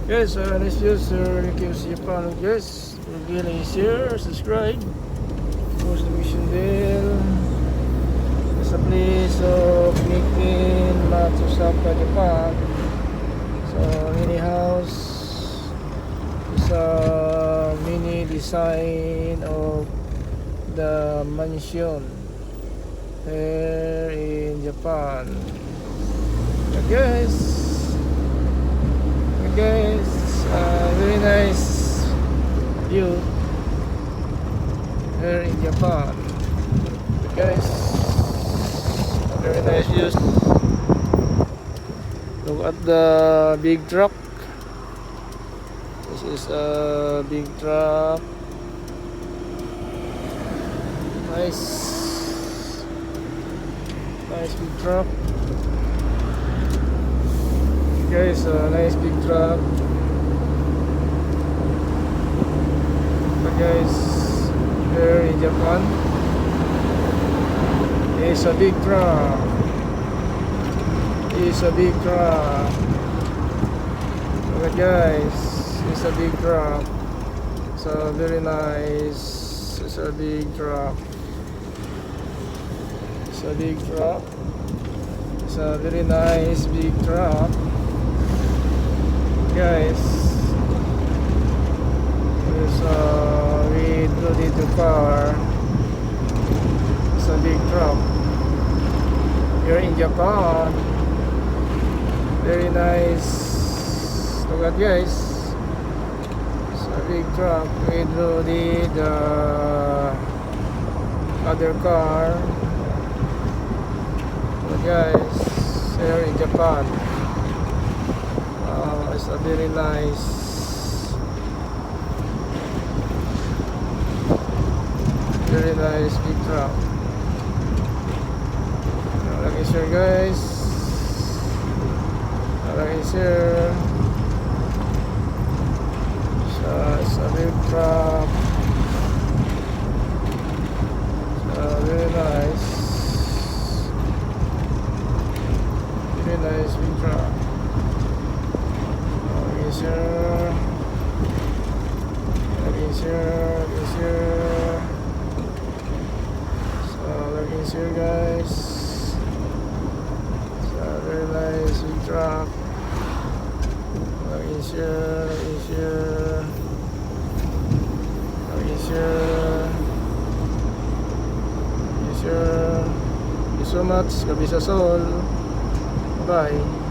Guys, this is QC Japan. Guys, really share, subscribe, post notification bell. It's a place of meeting lots of stuff by Japan. So mini house is a mini design of the mansion here in Japan. Guys, very nice view here in Japan. Guys, very nice views. Look at the big truck. This is a big truck. Nice big truck. Guys, a nice big truck. But guys, here in Japan, it's a big truck. It's a big truck. But guys, it's a big truck. It's a very nice. It's a big truck. It's a big truck. It's a very nice big truck. Guys, we do need the car. It's a big truck. You're in Japan. Very nice. Look at guys. It's a big truck. We do need the other car. But guys, here in Japan. It's a very nice big truck. Like is here guys. Like is here. So it's a big truck. Very nice. Very nice big truck. Here. So look is here guys. So very nice big truck. Look is here. Thank you so much. Kabisa Sol. Bye.